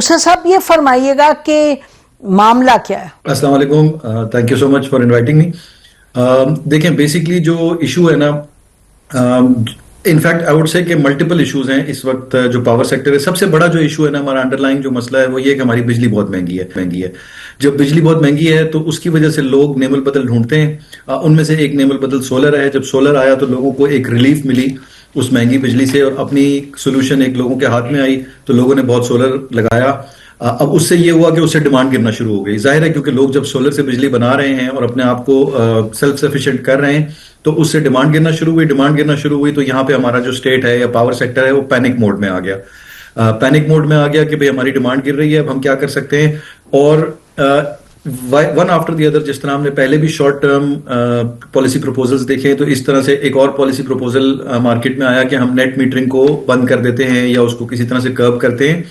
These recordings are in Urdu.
موسیٰ صاحب یہ فرمائیے گا کہ معاملہ کیا ہے؟ السلام علیکم، thank you so much for inviting me. دیکھیں بیسکلی جو ایشو ہے نا، انفیکٹ آئی وڈ سے کہ ملٹیپل ایشوز ہیں اس وقت جو پاور سیکٹر ہے. سب سے بڑا جو ایشو ہے نا ہمارا انڈر لائن جو مسئلہ ہے وہ یہ کہ ہماری بجلی بہت مہنگی ہے. جب بجلی بہت مہنگی ہے تو اس کی وجہ سے لوگ نیم البدل ڈھونڈتے ہیں. ان میں سے ایک نیم البدل سولر ہے. جب سولر آیا تو لوگوں کو ایک ریلیف ملی اس مہنگی بجلی سے، اور اپنی سولوشن ایک لوگوں کے ہاتھ میں آئی تو لوگوں نے بہت سولر لگایا. اب اس سے یہ ہوا کہ اس سے ڈیمانڈ گرنا شروع ہو گئی. ظاہر ہے کیونکہ لوگ جب سولر سے بجلی بنا رہے ہیں اور اپنے آپ کو سیلف سفیشینٹ کر رہے ہیں تو اس سے ڈیمانڈ گرنا شروع ہوئی. تو یہاں پہ ہمارا جو اسٹیٹ ہے یا پاور سیکٹر ہے وہ پینک موڈ میں آ گیا کہ بھئی ہماری ڈیمانڈ گر رہی ہے، اب ہم کیا کر سکتے ہیں. اور ون آفٹر دی ادر، جس طرح ہم نے پہلے بھی شارٹ ٹرم پالیسی پروپوزلز دیکھے تو اس طرح سے ایک اور پالیسی پروپوزل مارکیٹ میں آیا کہ ہم نیٹ میٹرنگ کو بند کر دیتے ہیں یا اس کو کسی طرح سے کرب کرتے ہیں.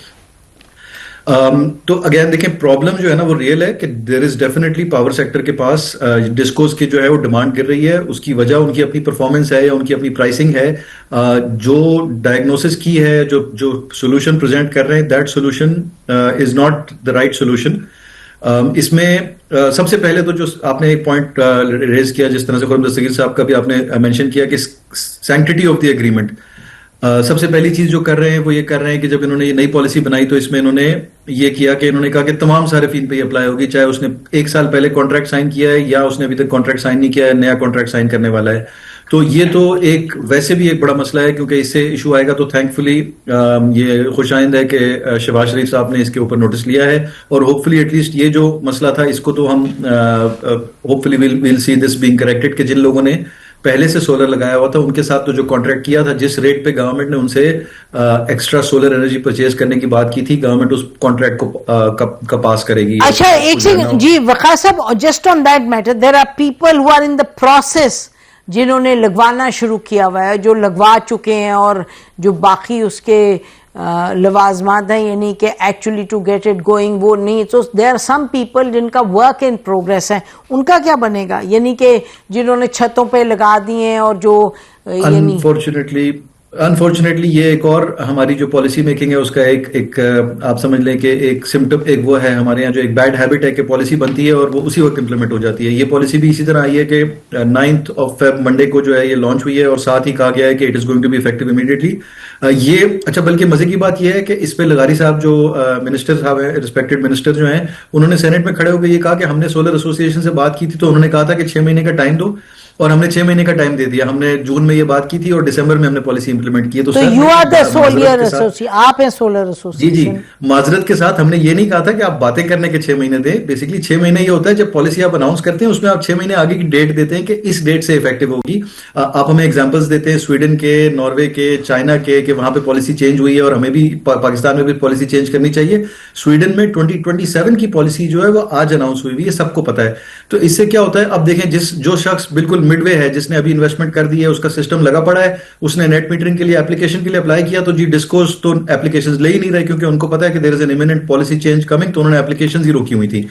تو اگین دیکھیں پرابلم جو ہے نا وہ ریئل ہے کہ there is definitely power sector کے پاس ڈسکوز کی جو ہے وہ ڈیمانڈ گر رہی ہے. اس کی وجہ ان کی اپنی پرفارمنس ہے یا ان کی اپنی پرائسنگ ہے. جو ڈائگنوسس کی ہے، جو سولوشن پریزنٹ کر رہے ہیں، that solution is not the right solution. اس میں سب سے پہلے تو جو آپ نے ایک پوائنٹ ریز کیا، جس طرح سے خورم دستگیر صاحب کا بھی آپ نے مینشن کیا کہ سینکٹیٹی آف دی ایگریمنٹ. سب سے پہلی چیز جو کر رہے ہیں وہ یہ کر رہے ہیں کہ جب انہوں نے یہ نئی پالیسی بنائی تو اس میں انہوں نے یہ کیا کہ انہوں نے کہا کہ تمام صارفین پہ یہ اپلائی ہوگی، چاہے اس نے 1 سال پہلے کانٹریکٹ سائن کیا ہے یا اس نے ابھی تک کانٹریکٹ سائن نہیں کیا ہے، نیا کانٹریکٹ سائن کرنے والا ہے. تو یہ تو ایک ویسے بھی ایک بڑا مسئلہ ہے کیونکہ اس سے ایشو آئے گا. تو تھینک فلی یہ خوش آئند ہے کہ شہباز شریف صاحب نے اس کے اوپر نوٹس لیا ہے، اور ہوپ فلی ایٹ لیسٹ یہ جو مسئلہ تھا اس کو تو ہم hopefully will see this being corrected کہ جن لوگوں نے پہلے سے سولر لگایا ہوا تھا ان کے ساتھ تو جو کانٹریکٹ کیا تھا، جس ریٹ پہ گورنمنٹ نے ان سے ایکسٹرا سولر انرجی پرچیز کرنے کی بات کی تھی، گورنمنٹ اس کانٹریکٹ کو پاس کرے گی. اچھا ایک سیکنڈ جی وقار صاحب، just on that matter there are people who are in the process جنہوں نے لگوانا شروع کیا ہوا ہے، جو لگوا چکے ہیں اور جو باقی اس کے لوازمات ہیں، یعنی کہ actually to get it going وہ نہیں. تو دیر آر سم پیپل جن کا ورک ان پروگریس ہے، ان کا کیا بنے گا؟ یعنی کہ جنہوں نے چھتوں پہ لگا دیے ہیں اور جو انفارچونیٹلی یہ ایک اور ہماری جو پالیسی میکنگ ہے اس کا ایک آپ سمجھ لیں کہ ایک سمٹم، ایک وہ ہے ہمارے یہاں جو ایک بیڈ ہیبٹ ہے کہ پالیسی بنتی ہے اور وہ اسی وقت امپلیمنٹ ہو جاتی ہے. یہ پالیسی بھی اسی طرح آئی ہے کہ 9th of Feb منڈے کو جو ہے یہ لانچ ہوئی ہے، اور ساتھ ہی کہا گیا ہے کہ it is going to be effective immediately. یہ اچھا، بلکہ مزے کی بات یہ ہے کہ اس پہ لغاری صاحب جو منسٹر صاحب ہیں، ریسپیکٹڈ منسٹر جو ہیں، انہوں نے سینٹ میں کھڑے ہو کے یہ کہا کہ ہم نے سولر ایسوسی ایشن سے بات کی تھی تو انہوں نے کہا تھا کہ 6 مہینے کا ٹائم دو، اور ہم نے 6 مہینے کا ٹائم دے دیا. ہم نے جون میں یہ بات کی تھی اور دسمبر میں ہم نے پالیسی امپلیمنٹ کی. تو یو آر دا سولر ایسوسی، آپ ہیں سولر ایسوسی. جی معذرت کے ساتھ ہم نے یہ نہیں کہا تھا کہ آپ باتیں کرنے کے 6 مہینے دیں. بیسکلی 6 مہینے یہ ہوتا ہے جب پالیسی آپ اناؤنس کرتے ہیں اس میں آپ 6 مہینے آگے کی ڈیٹ دیتے ہیں کہ اس ڈیٹ سے افیکٹو ہوگی. آپ ہمیں ایگزامپلس دیتے ہیں سویڈن کے، ناروے کے، چائنا کے، کہ وہاں پہ پالیسی چینج ہوئی ہے اور ہمیں بھی پاکستان میں بھی پالیسی چینج کرنی چاہیے. سویڈن میں 2027 کی پالیسی جو ہے وہ آج اناؤنس ہوئی ہے، سب کو پتا ہے. تو اس سے کیا ہوتا ہے، اب دیکھیں جو شخص بالکل مڈ وے ہے، جس نے ابھی انویسٹمنٹ کر دی ہے، اس کا سسٹم لگا پڑا ہے، اس نے نیٹ میٹرنگ کے لیے اپلیکیشن کے لیے اپلائی کیا تو جی ڈسکوز تو اپلیکیشنز لے ہی نہیں رہے کیونکہ ان کو پتا ہے کہ there is an imminent policy change coming, تو انہوں نے اپلیکیشنز ہی روکی ہوئی تھی.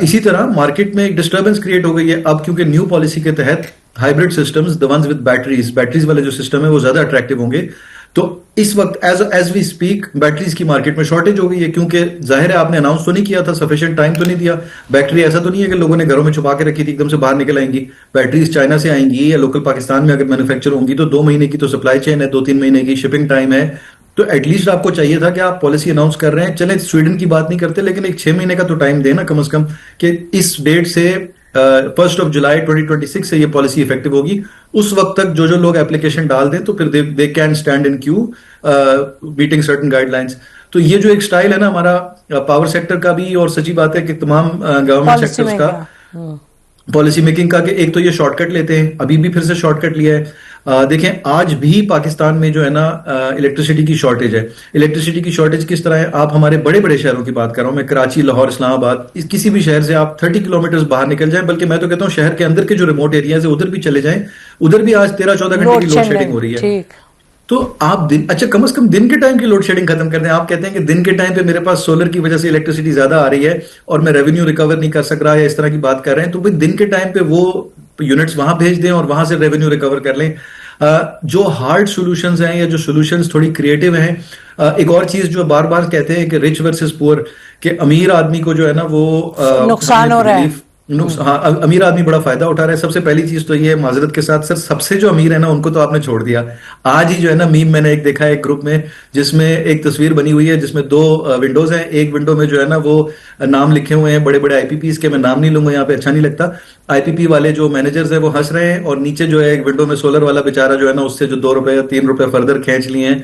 اسی طرح مارکیٹ میں ایک ڈسٹربنس کریٹ ہو گئی ہے اب، کیونکہ نیو پالیسی کے تحت hybrid systems, the ones with batteries والے جو سسٹم ہے وہ زیادہ اٹریکٹیو ہوں گے. تو اس وقت ایز وی اسپیک بیٹریز کی مارکیٹ میں شارٹیج ہو گئی ہے، کیونکہ ظاہر ہے آپ نے اناؤنس تو نہیں کیا تھا، سفیشینٹ ٹائم تو نہیں دیا. بیٹری ایسا تو نہیں ہے کہ لوگوں نے گھروں میں چھپا کے رکھی تھی ایک دم سے باہر نکل آئیں گی. بیٹریز چائنا سے آئیں گی یا لوکل پاکستان میں اگر مینوفیکچر ہوں گی تو 2 مہینے کی تو سپلائی چین ہے، 2-3 مہینے کی شپنگ ٹائم ہے. تو ایٹ لیسٹ آپ کو چاہیے تھا کہ آپ پالیسی اناؤنس کر رہے ہیں، چلیں سویڈن کی بات نہیں کرتے لیکن ایک 6 مہینے کا تو ٹائم دیں نا کم از کم، کہ اس ڈیٹ سے 1 جولائی 2026 سے یہ پالیسی افیکٹو ہوگی. اس وقت تک جو لوگ اپلیکیشن ڈال دیں تو پھر they can stand in queue meeting certain guidelines. تو یہ جو ایک سٹائل ہے نا ہمارا پاور سیکٹر کا بھی، اور سچی بات ہے کہ تمام گورنمنٹ سیکٹرز کا پالیسی میکنگ کا، کہ ایک تو یہ شارٹ کٹ لیتے ہیں، ابھی بھی پھر سے شارٹ کٹ لیا ہے. دیکھیں آج بھی پاکستان میں جو ہے نا الیکٹریسٹی کی شارٹیج ہے. الیکٹریسٹی کی شارٹیج کس طرح ہے، آپ ہمارے بڑے بڑے شہروں کی بات کر رہا ہوں میں، کراچی، لاہور، اسلام آباد، کسی بھی شہر سے آپ 30 کلومیٹر باہر نکل جائیں، بلکہ میں تو کہتا ہوں شہر کے اندر کے جو ریموٹ ایریاز ہیں ادھر بھی چلے جائیں، ادھر بھی آج 13-14 گھنٹے کی لوڈ شیڈنگ ہو رہی ہے. تو آپ اچھا کم از کم دن کے ٹائم کی لوڈ شیڈنگ ختم کر دیں. آپ کہتے ہیں کہ دن کے ٹائم پہ میرے پاس سولر کی وجہ سے الیکٹریسٹی زیادہ آ رہی ہے اور میں ریونیو ریکور نہیں کر سک رہا یا اس طرح کی بات کر رہے ہیں، تو دن کے ٹائم پہ وہ یونٹس وہاں بھیج دیں اور وہاں سے ریونیو ریکور کر لیں. جو ہارڈ سولوشنز ہیں یا جو سولوشنز تھوڑی کریٹو ہیں ایک اور چیز جو بار بار کہتے ہیں کہ رچ ورسز پور، کہ امیر آدمی کو جو ہے نا وہ نقصان ہو رہا ہے. ہاں امیر آدمی بڑا فائدہ اٹھا رہا ہے. سب سے پہلی چیز تو یہ ہے معذرت کے ساتھ سر، سب سے جو امیر ہے نا ان کو تو آپ نے چھوڑ دیا. آج ہی جو ہے نا میم میں نے ایک دیکھا ہے ایک گروپ میں جس میں ایک تصویر بنی ہوئی ہے جس میں 2 ونڈوز ہیں. ایک ونڈو میں جو ہے نا وہ نام لکھے ہوئے ہیں بڑے بڑے آئی پی پیز کے، میں نام نہیں لوں گا یہاں پہ، اچھا نہیں لگتا. آئی پی پی والے جو مینیجرز ہیں وہ ہنس رہے ہیں، اور نیچے جو ہے ایک ونڈو میں سولر والا بیچارہ جو ہے نا اس سے جو 2 روپے یا 3 روپے فردر کھینچ لیے ہیں.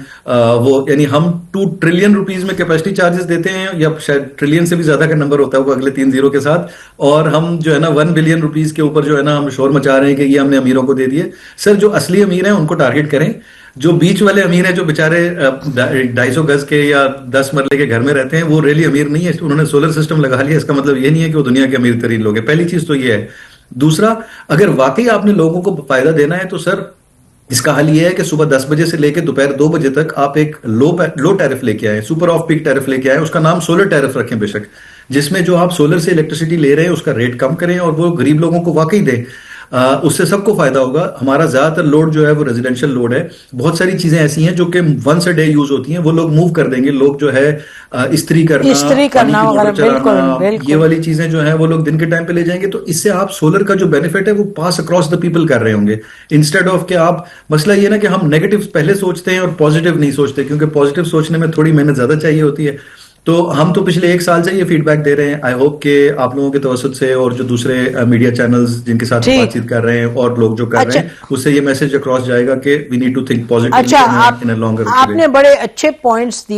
وہ یعنی ہم 2 ٹریلین روپیز میں کیپیسٹی چارجز دیتے ہیں، یا شاید ٹریلین سے بھی زیادہ کا نمبر ہوتا ہے وہ اگلے 3 زیرو کے ساتھ، اور ہم جو ہے نا 1 بلین روپیز کے اوپر جو ہے نا ہم شور مچا رہے ہیں کہ یہ ہم نے امیروں کو دے دیے. سر جو اصلی امیر ہیں ان کو ٹارگٹ کریں. جو بیچ والے امیر ہیں جو بیچارے 250 گز کے یا 10 مرلے کے گھر میں رہتے ہیں وہ ریلی امیر نہیں ہے. انہوں نے سولر سسٹم لگا لیا، اس کا مطلب یہ نہیں ہے کہ وہ دنیا کے امیر ترین لوگ ہیں. پہلی چیز تو یہ ہے. دوسرا، اگر واقعی آپ نے لوگوں کو فائدہ دینا ہے تو سر اس کا حل یہ ہے کہ صبح 10 بجے سے لے کے دوپہر 2 بجے تک آپ ایک لو ٹیرف لے کے آئیں، سپر آف پیک ٹیرف لے کے آئیں. اس کا نام سولر ٹیرف رکھیں بے شک، جس میں جو آپ سولر سے الیکٹریسٹی لے رہے ہیں اس کا ریٹ کم کریں اور وہ غریب لوگوں کو واقعی دیں. اس سے سب کو فائدہ ہوگا. ہمارا زیادہ تر لوڈ جو ہے وہ ریزیڈینشیل لوڈ ہے. بہت ساری چیزیں ایسی ہیں جو کہ ونس اے ڈے یوز ہوتی ہیں، وہ لوگ موو کر دیں گے. لوگ جو ہے استری کرنا وغیرہ، بالکل یہ والی چیزیں جو ہیں وہ لوگ دن کے ٹائم پہ لے جائیں گے. تو اس سے آپ سولر کا جو بینیفٹ ہے وہ پاس اکراس دا پیپل کر رہے ہوں گے، انسٹیڈ آف کہ آپ. مسئلہ یہ نا کہ ہم نیگیٹو پہلے سوچتے ہیں اور پازیٹیو نہیں سوچتے، کیونکہ پازیٹیو سوچنے میں تھوڑی محنت زیادہ چاہیے ہوتی ہے. تو ہم تو پچھلے 1 سال سے یہ فیڈ بیک دے رہے ہیں. آئی ہوپ کہ آپ لوگوں کے توسط سے اور جو دوسرے میڈیا چینلز جن کے ساتھ بات چیت کر رہے ہیں اور لوگ جو کر رہے ہیں اس سے یہ میسج اکراس جائے گا کہ we need to think positively in a longer. آپ نے بڑے اچھے پوائنٹس دیے.